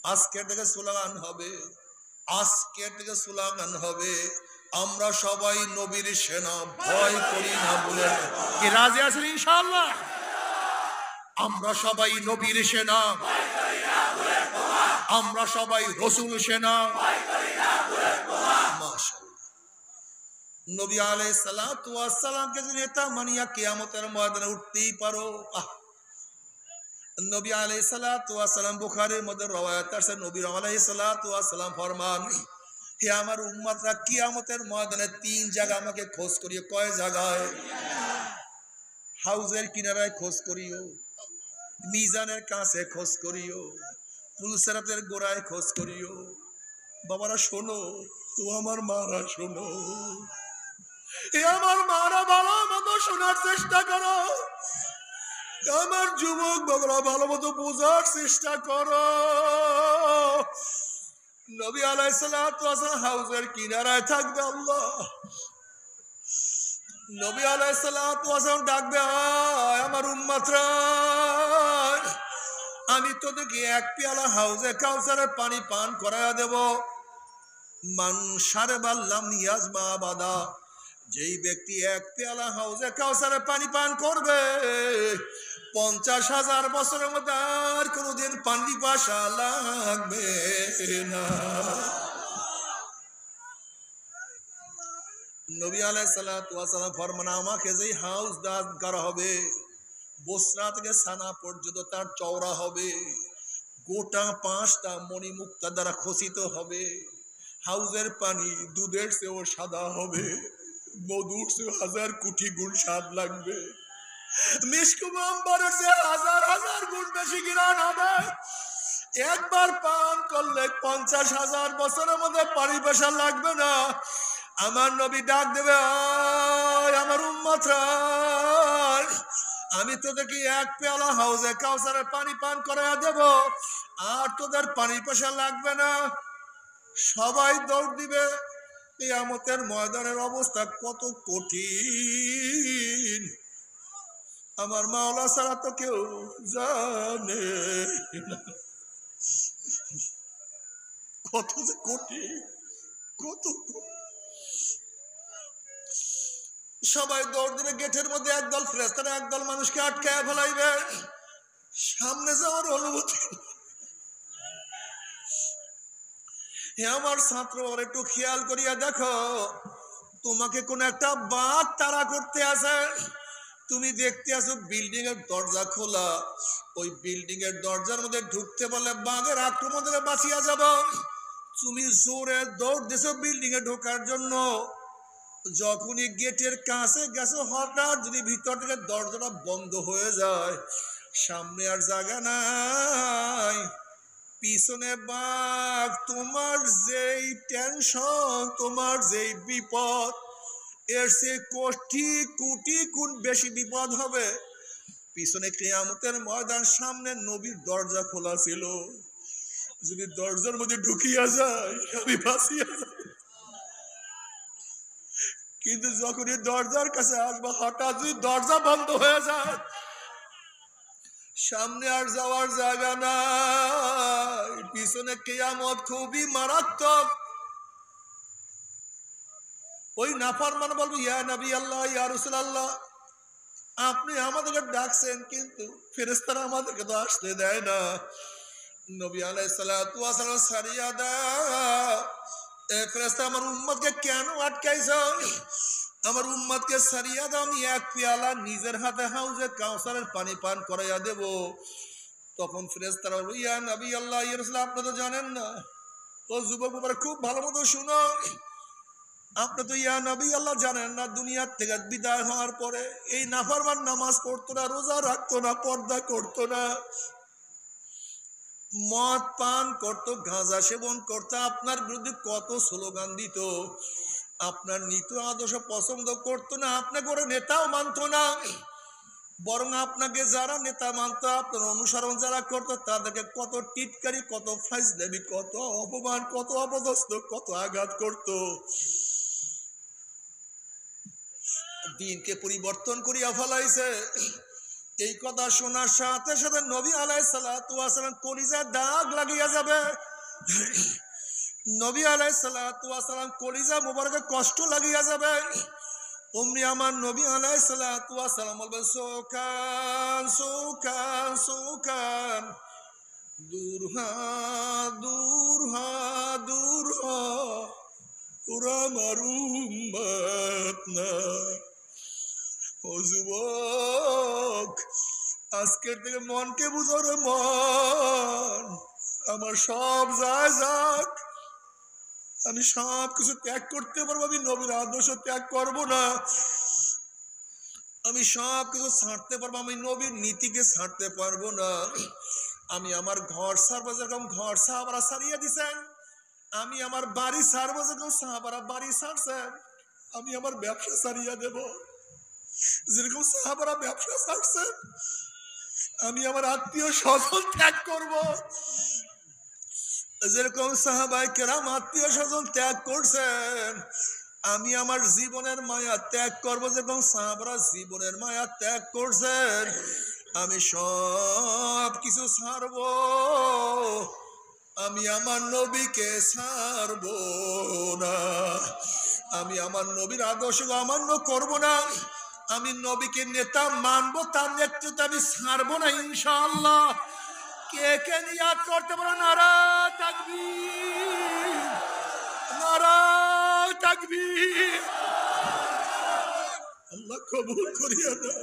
আজকের থেকে স্লোগান হবে, আজকের থেকে স্লোগান হবে, আমরা সবাই নবীর সেনা, ভয় করি না বলে। কি রাজি আছেন ইনশাআল্লাহ? আমরা সবাই নবীর সেনা, আমরা সবাই রসুল সেনা। নবী আলাইহিস সালাতু ওয়াস সালামকে যদি নেতা মানিয়া কিয়ামতের ময়দানে উঠতেই পারো। নবী আলাইহিস সালাতু ওয়াস সালাম বুখারীর মধ্যে রওয়ায়াত আছে, নবী আলাইহিস সালাতু ওয়াস সালাম ফরমান, হে আমার উম্মতরা, কিয়ামতের ময়দানে তিন জায়গা আমাকে খোঁজ করিও। কয় জায়গায়? হাউজের কিনারায় খোঁজ করিও, মিজানের কাছে খোঁজ করিও, পুলসিরাতের গোড়ায় খোঁজ করিও। বাবারা শোনো, ও আমার মারা শোনো, এ আমার মারা ভালো মতো শোনার চেষ্টা করো, আমার যুবক বাবারা ভালো মতো বোঝার চেষ্টা করো। নবী আলাইহিস সালাতু ওয়াস সালাম হাউজের কিনারায় থাকবে। আল্লাহ নবী আলাইহিস সালাতু ওয়াস সালাম ডাকবে, আমার উম্মতরা, আমি তোদেরকে এক পেয়ালা হাউজে কাউসারের পানি পান করায়া দেব। মান শারবা লাম ইয়াজমা আবাদা, যেই ব্যক্তি এক পেয়ালা হাউজে কাউসারের পানি পান করবে, 50,000 বছরের মধ্যে আর কোনোদিন পানি পিপাসা লাগবে না। নবী আলাইহিস সালাতু ওয়াস সালাম ফরমান, আমাকে যেই হাউজ দান করা হবে, বসরা থেকে সানা পর্যন্ত তার চওড়া হবে, গোটা 5টা মণিমুক্তা দ্বারা খচিত হবে। হাউজের পানি দুধের চেয়েও সাদা হবে, মধুর চেয়ে 1000 কোটি গুণ স্বাদ লাগবে, মিশকুম আম্বরের চেয়ে 1000 গুণ বেশি ঘ্রাণ হবে। একবার পান করলে 50,000 বছরের মধ্যে পানি পেশা লাগবে না। আমার নবী ডাক দেবে, আমার উম্মতরা, আমি তোদেরকে এক পেয়ালা হাউজে কাউসারের পানি পান করাইয়া দেব, আর তোদের পানি পেশা লাগবে না। সবাই দৌড় দিবে। কিয়ামতের ময়দানের অবস্থা কত কঠিন আমার মাওলা ছাড়া তো কেউ জানে না। কত যে কঠিন, কত। সবাই দৌড় দিবে। গেটের মধ্যে একদল ফেরেশতারা একদল মানুষকে আটকায় ফেলাইবে, সামনে যাওয়ার অনুমতি। হে আমার ছাত্র, একটু খেয়াল করিয়া দেখো, তোমাকে কোন একটা বাঘ তাড়া করতে আছে। তুমি দেখতে আছো বিল্ডিং এর দরজা খোলা, ওই বিল্ডিং এর দরজার মধ্যে ঢুকতে বলে বাঘের আক্রমণ থেকে বাঁচিয়া যাব। তুমি জোরে দৌড় দিছো বিল্ডিং এ ঢোকার জন্য। যখনই গেটের কাছে গেছো, হঠাৎ যদি ভিতর থেকে দরজাটা বন্ধ হয়ে যায়, সামনে আর জায়গা নাই, পিছনে বাঘ, তোমার যেই টেনশন, তোমার যেই বিপদ, এর সে কোটি কোটি গুণ বেশি বিপদ হবে। পিছনে কিয়ামতের ময়দান, সামনে নবীর দরজা খোলা ছিল, যদি দরজার মধ্যে ঢুকিয়া যায় আমি বাঁচিয়া যাই। কিন্তু যখনই দরজার কাছে আসবো, হঠাৎ যদি দরজা বন্ধ হয়ে যায়, সামনে আর যাওয়ার জায়গা নাই, পিছনে কিয়ামত খুবই মারাত্মক। ওই নাফরমান বলবো, ইয়া নবী আল্লাহ, ইয়া রাসূলুল্লাহ, আপনি আমাদেরকে ডাকছেন, কিন্তু ফেরেশতারা আমাদেরকে তো আসতে দেয় না। নবী আলাইহিস সালাতু ওয়াস সালাম সারিয়া দাও, এ ফেরেশতা আমার উম্মতকে কেন আটকাইছো? আমার উম্মতকে সারিয়া দাও, আমি এক পেয়ালা নিজের হাতে হাউজে কাউসারের পানি পান করাইয়া দেব। তখন ফেরেশতারা বলল, ইয়া নবী আল্লাহ, ইয়া রাসূল, আপনি তো জানেন না। ও যুবক বাবারা, খুব ভালো মতো শুনো, আপনি তো ইয়া নবী আল্লাহ জানেন না, দুনিয়ার থেকে বিদায় হওয়ার পরে এই নাফরমান নামাজ পড়তো না, রোজা রাখতো না, পর্দা করতো না, মদ পান করতো, গাঁজা সেবন করতো, আপনার বিরুদ্ধে কত স্লোগান দিত, আপনার নীতি আদর্শ পছন্দ করতো না, আপনাকে ওরা নেতাও মানতো না, বরং আপনাকে যারা নেতা মানত, আপনার অনুসরণ যারা করতো, তাদেরকে কত টিটকারি, কত ফাইজলামি, কত অপমান, কত অপদস্থ, কত আঘাত করতো। দিনকে পরিবর্তন করিয়া ফেলাইছে। এই কথা শোনার সাথে সাথে নবী আলাইহিস সালাতু ওয়াস সালাম কলিজায় দাগ লাগিয়া যাবে। নবী আলাইহিস সালাতু ওয়াস সালাম কলিজা মোবারকে কষ্ট লাগিয়া যাবে। অমনি আমার নবী আলাইহিস সালাতু ওয়াস সালাম বলবেন সুকান সুকান সুকান, দূর হ দূর হ দূর হ, তোরা আমার উম্মত না। ও যুবক, আজকের থেকে মনকে বুঝো রে মন, আমার সব যায় যাক, আমি সব কিছু ত্যাগ করতে পারবো, আমি নবীর আদর্শ ত্যাগ করব না। আমি সব কিছু ছাড়তে পারবো, আমি নবীর নীতিকে ছাড়তে পারবো না। আমি আমার ঘর ছাড়বো যেরকম ঘর সাহাবারা ছাড়িয়ে দিছেন, আমি আমার বাড়ি ছাড়বো যেরকম সাহাবারা বাড়ি ছাড়ছেন, আমি আমার ব্যবসা ছাড়িয়ে দেব যেরকম সাহাবারা ব্যবসা ছাড়ছেন, আমি আমার আত্মীয় স্বজন ত্যাগ করব যেরকম সাহাবায়ে কেরাম আত্মীয় স্বজন ত্যাগ করছেন। আমি আমার জীবনের মায়া ত্যাগ করব যেরকম সাহাবারা জীবনের মায়া ত্যাগ করছেন। আমি সব কিছু ছাড়ব, আমি আমার নবীকে ছাড়ব না। আমি আমার নবীর আদর্শ অমান্য করব না। আমি নবীকে নেতা মানব, তার নেতৃত্বে আমি ছাড়ব না ইনশাআল্লাহ। কে কে নিয়াত করতে পারো? নারা তাকবীর, নারা তাকবীর। আল্লাহ কবুল করিয়া দাও।